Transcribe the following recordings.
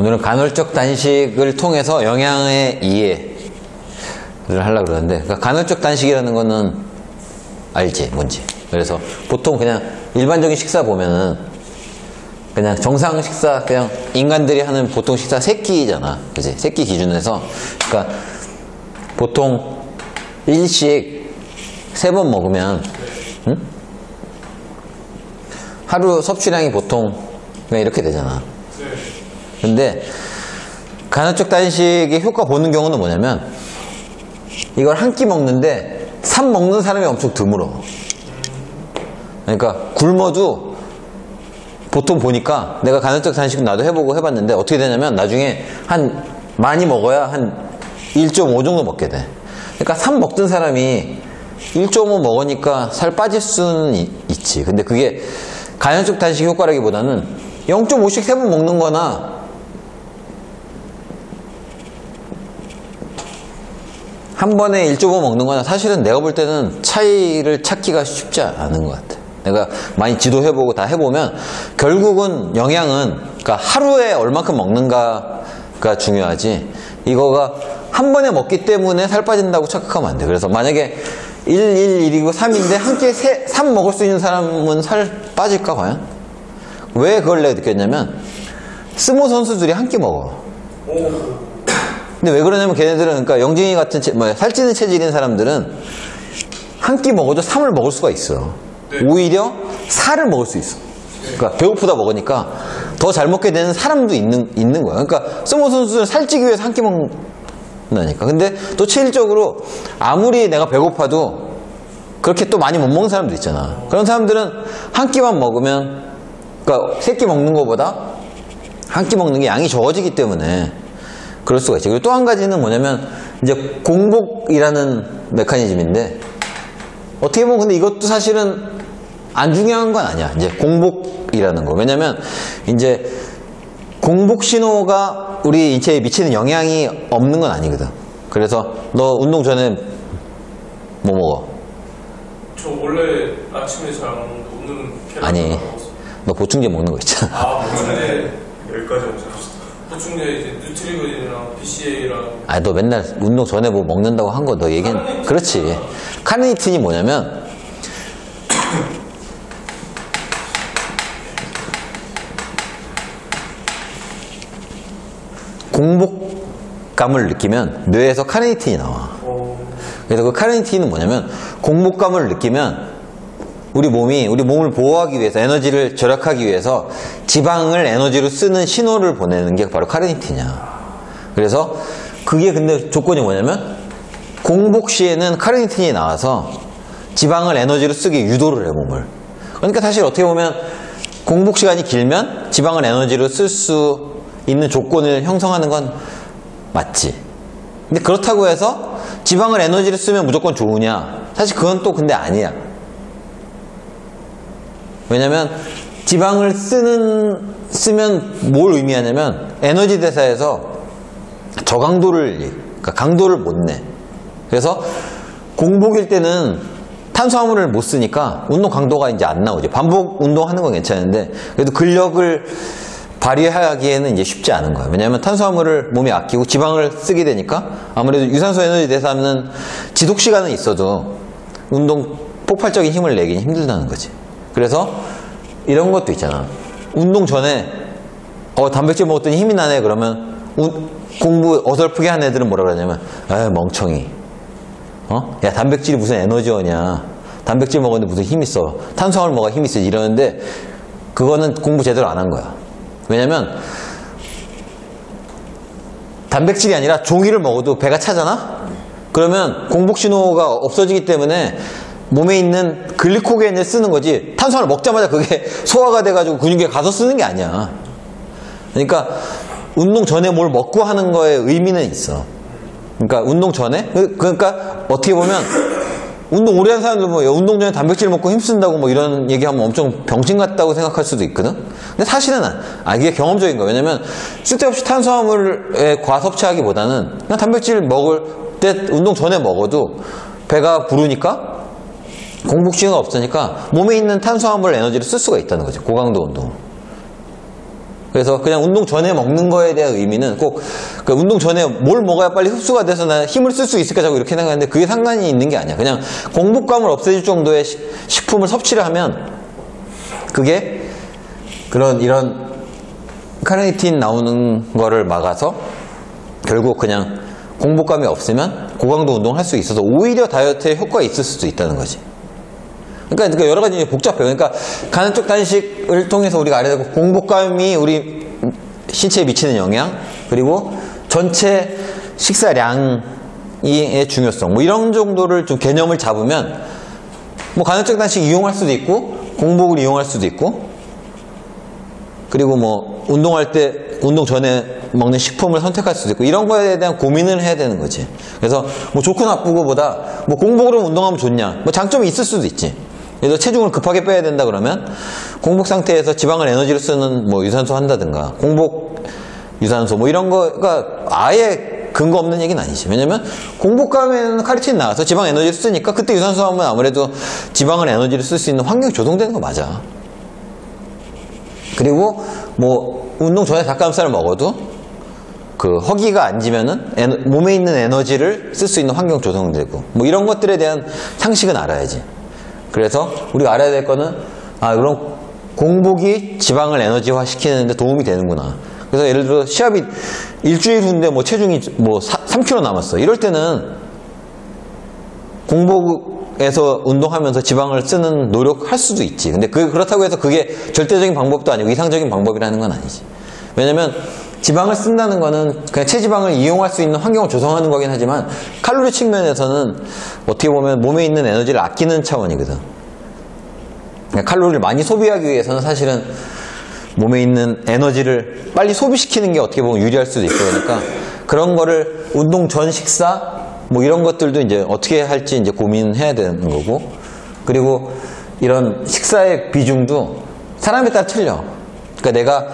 오늘은 간헐적 단식을 통해서 영양의 이해를 하려고 그러는데, 그러니까 간헐적 단식이라는 거는 알지, 뭔지. 그래서 보통 그냥 일반적인 식사 보면은 그냥 정상 식사, 그냥 인간들이 하는 보통 식사 3끼잖아. 그지? 3끼 기준에서. 그러니까 보통 일식 3번 먹으면, 응? 하루 섭취량이 보통 그냥 이렇게 되잖아. 근데 간헐적 단식의 효과 보는 경우는 뭐냐면, 이걸 한 끼 먹는데 3 먹는 사람이 엄청 드물어. 그러니까 굶어도 보통 보니까, 내가 간헐적 단식 나도 해보고 해봤는데 어떻게 되냐면 나중에 한 많이 먹어야 한 1.5 정도 먹게 돼. 그러니까 3 먹던 사람이 1.5 먹으니까 살 빠질 수는 있지. 근데 그게 간헐적 단식 효과라기보다는 0.5씩 3번 먹는 거나 한 번에 1.5 먹는 거나 사실은 내가 볼 때는 차이를 찾기가 쉽지 않은 것 같아. 내가 많이 지도해보고 다 해보면 결국은 영양은, 그러니까 하루에 얼만큼 먹는가가 중요하지, 이거가 한 번에 먹기 때문에 살 빠진다고 착각하면 안 돼. 그래서 만약에 1, 1이고 3인데 한 끼에 3 먹을 수 있는 사람은 살 빠질까 과연? 왜 그걸 내가 느꼈냐면, 스모 선수들이 한 끼 먹어. 근데 왜 그러냐면 걔네들은, 그러니까 영진이 같은 살찌는 체질인 사람들은 한 끼 먹어도 3을 먹을 수가 있어. 오히려 살을 먹을 수 있어. 그러니까 배고프다 먹으니까 더 잘 먹게 되는 사람도 있는 거야. 그러니까 스모 선수들은 살찌기 위해서 한 끼 먹는다니까. 근데 또 체질적으로 아무리 내가 배고파도 그렇게 또 많이 못 먹는 사람도 있잖아. 그런 사람들은 한 끼만 먹으면, 그러니까 3끼 먹는 것보다 한 끼 먹는 게 양이 적어지기 때문에 그럴 수가 있죠. 그리고 또 한 가지는 뭐냐면, 이제 공복이라는 메커니즘인데, 어떻게 보면 근데 이것도 사실은 안 중요한 건 아니야. 이제 공복이라는 거. 왜냐면 이제 공복 신호가 우리 인체에 미치는 영향이 없는 건 아니거든. 그래서 너 운동 전에 뭐 먹어? 저 원래 아침에 잘 안 먹는데 오늘은 계란 아니, 먹었어. 너 보충제 먹는 거 있잖아. 아, 보충제 여기까지 없어졌어. 보충제 이제 뉴트리건이랑 BCA랑. 아, 너 맨날 운동 전에 뭐 먹는다고 한 거 너 얘기는. 그렇지. 카르니틴이 뭐냐면, 공복감을 느끼면 뇌에서 카르니틴이 나와. 그래서 그 카르니틴은 뭐냐면, 공복감을 느끼면 우리 몸을 보호하기 위해서, 에너지를 절약하기 위해서 지방을 에너지로 쓰는 신호를 보내는 게 바로 카르니틴이야. 그래서 그게 근데 조건이 뭐냐면, 공복 시에는 카르니틴이 나와서 지방을 에너지로 쓰게 유도를 해, 몸을. 그러니까 사실 어떻게 보면 공복 시간이 길면 지방을 에너지로 쓸 수 있는 조건을 형성하는 건 맞지. 근데 그렇다고 해서 지방을 에너지로 쓰면 무조건 좋으냐? 사실 그건 또 근데 아니야. 왜냐면 지방을 쓰면 뭘 의미하냐면, 에너지 대사에서 그러니까 강도를 못 내. 그래서 공복일 때는 탄수화물을 못 쓰니까 운동 강도가 이제 안 나오죠. 반복 운동하는 건 괜찮은데, 그래도 근력을 발휘하기에는 이제 쉽지 않은 거예요. 왜냐하면 탄수화물을 몸이 아끼고 지방을 쓰게 되니까 아무래도 유산소 에너지 대사는 지속 시간은 있어도 운동 폭발적인 힘을 내긴 힘들다는 거지. 그래서 이런 것도 있잖아. 운동 전에 단백질 먹었더니 힘이 나네. 그러면 공부 어설프게 한 애들은 뭐라 그러냐면, 에이 멍청이, 야 단백질이 무슨 에너지원이야, 단백질 먹었는데 무슨 힘 있어, 탄수화물 먹어야 힘 있어, 이러는데 그거는 공부 제대로 안 한 거야. 왜냐면 단백질이 아니라 종이를 먹어도 배가 차잖아. 그러면 공복 신호가 없어지기 때문에 몸에 있는 글리코겐을 쓰는 거지, 탄수화물 먹자마자 그게 소화가 돼가지고 근육에 가서 쓰는 게 아니야. 그러니까 운동 전에 뭘 먹고 하는 거에 의미는 있어. 그러니까 운동 전에, 그러니까 어떻게 보면 운동 오래 한 사람들 뭐 운동 전에 단백질 먹고 힘쓴다고 뭐 이런 얘기하면 엄청 병신 같다고 생각할 수도 있거든. 근데 사실은 이게 경험적인 거야. 왜냐면 쓸데없이 탄수화물에 과섭취하기보다는 그냥 단백질 먹을 때 운동 전에 먹어도 배가 부르니까, 공복 신호가 없으니까 몸에 있는 탄수화물 에너지를 쓸 수가 있다는 거죠. 고강도 운동. 그래서 그냥 운동 전에 먹는 거에 대한 의미는 꼭 그 운동 전에 뭘 먹어야 빨리 흡수가 돼서 나 힘을 쓸 수 있을까 자꾸 이렇게 생각하는데 그게 상관이 있는 게 아니야. 그냥 공복감을 없애줄 정도의 식품을 섭취를 하면 그게 이런 카르니틴 나오는 거를 막아서 결국 그냥 공복감이 없으면 고강도 운동을 할 수 있어서 오히려 다이어트에 효과가 있을 수도 있다는 거지. 그러니까 여러 가지 복잡해요. 그러니까 간헐적 단식을 통해서 우리가 알아야 되고 공복감이 우리 신체에 미치는 영향, 그리고 전체 식사량의 중요성, 뭐 이런 정도를 좀 개념을 잡으면 뭐 간헐적 단식 이용할 수도 있고 공복을 이용할 수도 있고, 그리고 뭐 운동할 때 운동 전에 먹는 식품을 선택할 수도 있고, 이런 거에 대한 고민을 해야 되는 거지. 그래서 뭐 좋고 나쁘고보다 뭐 공복으로 운동하면 좋냐, 뭐 장점이 있을 수도 있지. 그래서 체중을 급하게 빼야 된다 그러면 공복 상태에서 지방을 에너지로 쓰는 뭐 유산소 한다든가, 공복 유산소 뭐 이런 거가 아예 근거 없는 얘기는 아니지. 왜냐면 공복감에는 카르틴 나와서 지방 에너지를 쓰니까 그때 유산소 하면 아무래도 지방을 에너지로 쓸 수 있는 환경이 조성되는 거 맞아. 그리고 뭐 운동 전에 닭가슴살을 먹어도 그 허기가 안 지면은 몸에 있는 에너지를 쓸 수 있는 환경 조성되고, 뭐 이런 것들에 대한 상식은 알아야지. 그래서 우리가 알아야 될 거는 그럼 공복이 지방을 에너지화 시키는데 도움이 되는구나. 그래서 예를 들어 시합이 일주일 후인데 뭐 체중이 뭐 3kg 남았어. 이럴 때는 공복에서 운동하면서 지방을 쓰는 노력할 수도 있지. 근데 그렇다고 해서 그게 절대적인 방법도 아니고 이상적인 방법이라는 건 아니지. 왜냐면 지방을 쓴다는 거는 그냥 체지방을 이용할 수 있는 환경을 조성하는 거긴 하지만 칼로리 측면에서는 어떻게 보면 몸에 있는 에너지를 아끼는 차원이거든. 칼로리를 많이 소비하기 위해서는 사실은 몸에 있는 에너지를 빨리 소비시키는 게 어떻게 보면 유리할 수도 있고, 그러니까 그런 거를 운동 전 식사 뭐 이런 것들도 이제 어떻게 할지 이제 고민해야 되는 거고, 그리고 이런 식사의 비중도 사람에 따라 틀려. 그러니까 내가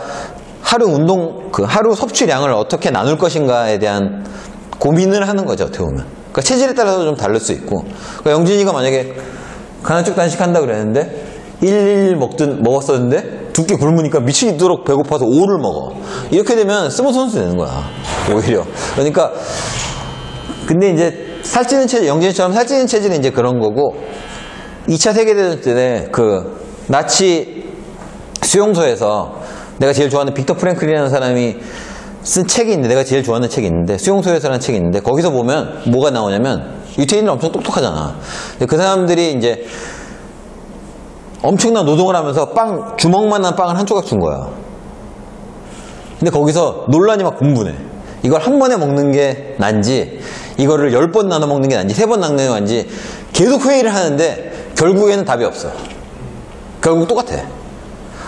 하루 섭취량을 어떻게 나눌 것인가에 대한 고민을 하는 거죠, 어떻게 보면. 그러니까 체질에 따라서 좀 다를 수 있고. 그러니까 영진이가 만약에 간헐적 단식한다 그랬는데 1 먹었었는데 두 끼 굶으니까 미치도록 배고파서 5를 먹어. 이렇게 되면 스모 선수 되는 거야, 오히려. 그러니까 근데 이제 살찌는 체질, 영진이처럼 살찌는 체질은 이제 그런 거고, 2차 세계대전 때 그 나치 수용소에서 내가 제일 좋아하는 빅터 프랭클이라는 사람이 쓴 책이 있는데, 내가 제일 좋아하는 책이 있는데, 수용소에서라는 책이 있는데, 거기서 보면 뭐가 나오냐면, 유태인은 엄청 똑똑하잖아. 근데 그 사람들이 이제 엄청난 노동을 하면서 주먹만한 빵을 한 조각 준 거야. 근데 거기서 논란이 막 분분해. 이걸 한 번에 먹는 게 난지, 이거를 10번 나눠 먹는 게 난지, 3번 나눠 먹는 게 난지 계속 회의를 하는데 결국에는 답이 없어. 결국 똑같아.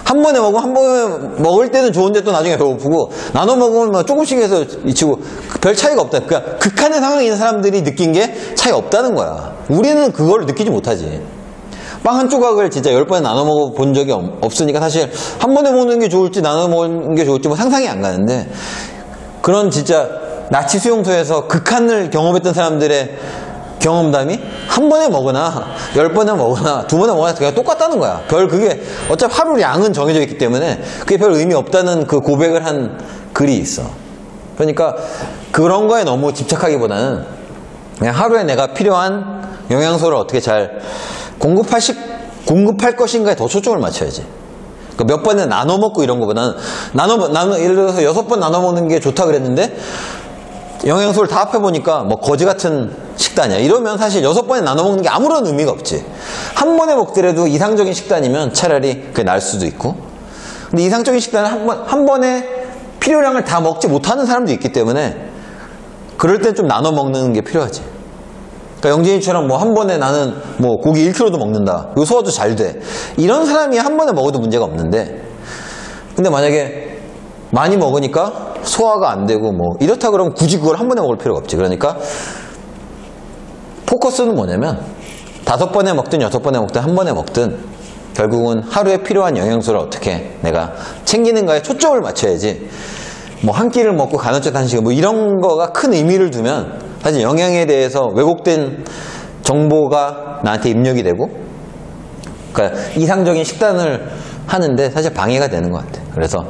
한 번에 먹을 때는 좋은데 또 나중에 배고프고, 나눠 먹으면 조금씩 해서 미치고 별 차이가 없다. 그러니까 극한의 상황에 있는 사람들이 느낀 게 차이 없다는 거야. 우리는 그걸 느끼지 못하지. 빵 한 조각을 진짜 10번에 나눠 먹어본 적이 없으니까 사실 한 번에 먹는 게 좋을지 나눠 먹는 게 좋을지 뭐 상상이 안 가는데, 그런 진짜 나치 수용소에서 극한을 경험했던 사람들의 경험담이 한 번에 먹으나 10번에 먹으나 2번에 먹으나 그냥 똑같다는 거야. 그게 어차피 하루 양은 정해져 있기 때문에 그게 별 의미 없다는 그 고백을 한 글이 있어. 그러니까 그런 거에 너무 집착하기보다는 그냥 하루에 내가 필요한 영양소를 어떻게 잘 공급할 것인가에 더 초점을 맞춰야지. 그러니까 몇 번에 나눠 먹고 이런 거보다는 예를 들어서 6번 나눠 먹는 게 좋다 그랬는데 영양소를 다 합해보니까 뭐 거지 같은 식단이야. 이러면 사실 6번에 나눠 먹는 게 아무런 의미가 없지. 한 번에 먹더라도 이상적인 식단이면 차라리 그게 나을 수도 있고, 근데 이상적인 식단은 한 번에 필요량을 다 먹지 못하는 사람도 있기 때문에 그럴 땐 좀 나눠 먹는 게 필요하지. 그러니까 영진이처럼 뭐 한 번에 나는 뭐 고기 1kg도 먹는다, 이거 소화도 잘 돼, 이런 사람이 한 번에 먹어도 문제가 없는데, 근데 만약에 많이 먹으니까 소화가 안 되고 뭐 이렇다 그러면 굳이 그걸 한 번에 먹을 필요가 없지. 그러니까 포커스는 뭐냐면 5번에 먹든 6번에 먹든 한 번에 먹든 결국은 하루에 필요한 영양소를 어떻게 내가 챙기는가에 초점을 맞춰야지, 뭐 한 끼를 먹고 간헐적 단식 뭐 이런 거가 큰 의미를 두면 사실 영양에 대해서 왜곡된 정보가 나한테 입력이 되고, 그러니까 이상적인 식단을 하는데 사실 방해가 되는 것 같아. 그래서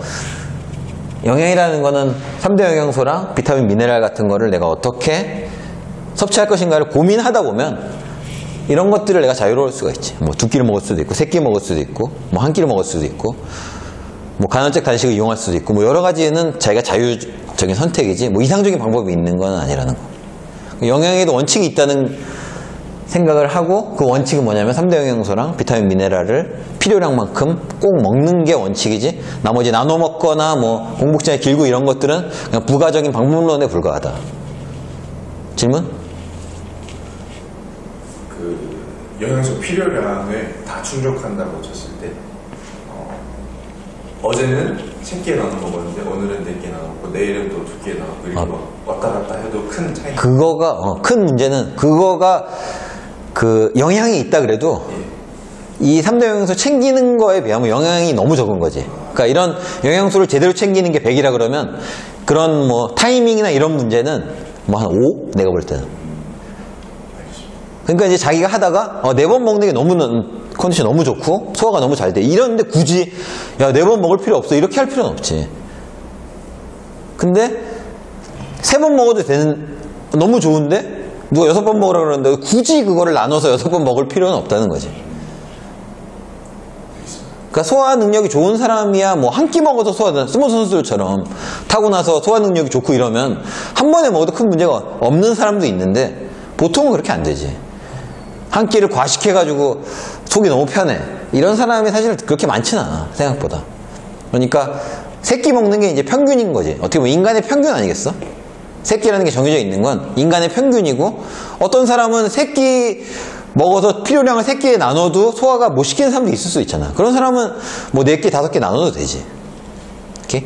영양이라는 거는 3대 영양소랑 비타민, 미네랄 같은 거를 내가 어떻게 섭취할 것인가를 고민하다 보면 이런 것들을 내가 자유로울 수가 있지. 뭐 2끼를 먹을 수도 있고, 3끼 먹을 수도 있고, 뭐 1끼를 먹을 수도 있고, 뭐 간헐적 단식을 이용할 수도 있고, 뭐 여러 가지는 자기가 자유적인 선택이지, 뭐 이상적인 방법이 있는 건 아니라는 거. 영양에도 원칙이 있다는 생각을 하고, 그 원칙은 뭐냐면 3대 영양소랑 비타민, 미네랄을 필요량만큼 꼭 먹는 게 원칙이지, 나머지 나눠 먹거나 뭐 공복장이 길고 이런 것들은 그냥 부가적인 방법론에 불과하다. 질문? 그 영양소 필요량을 다 충족한다고 쳤을 때 어제는 3끼에 나눠 먹었는데 오늘은 4끼에 나눠 먹고 내일은 또 2끼에 나눠 먹고 이렇게 막 왔다 갔다 해도 큰 차이. 그거가 큰 문제는 그거가 그 영향이 있다 그래도 이 3대 영양소 챙기는 거에 비하면 영양이 너무 적은 거지. 그러니까 이런 영양소를 제대로 챙기는 게 100이라 그러면 그런 뭐 타이밍이나 이런 문제는 뭐 한 5? 내가 볼 때는. 그러니까 이제 자기가 하다가 4번 먹는 게 너무 컨디션 너무 좋고 소화가 너무 잘 돼. 이런데 굳이 야 4번 먹을 필요 없어. 이렇게 할 필요는 없지. 근데 3번 먹어도 되는 너무 좋은데 누가 6번 먹으라 그러는데 굳이 그거를 나눠서 6번 먹을 필요는 없다는 거지. 그러니까 소화 능력이 좋은 사람이야 뭐 한 끼 먹어서 스포츠 선수들처럼 타고나서 소화 능력이 좋고 이러면 한 번에 먹어도 큰 문제가 없는 사람도 있는데 보통은 그렇게 안 되지. 한 끼를 과식해가지고 속이 너무 편해. 이런 사람이 사실 그렇게 많지는 않아, 생각보다. 그러니까 3끼 먹는 게 이제 평균인 거지. 어떻게 보면 인간의 평균 아니겠어? 3끼라는 게 정해져 있는 건 인간의 평균이고, 어떤 사람은 3끼 먹어서 필요량을 3끼에 나눠도 소화가 못 시키는 사람도 있을 수 있잖아. 그런 사람은 뭐 4끼, 5끼 나눠도 되지. 오케이?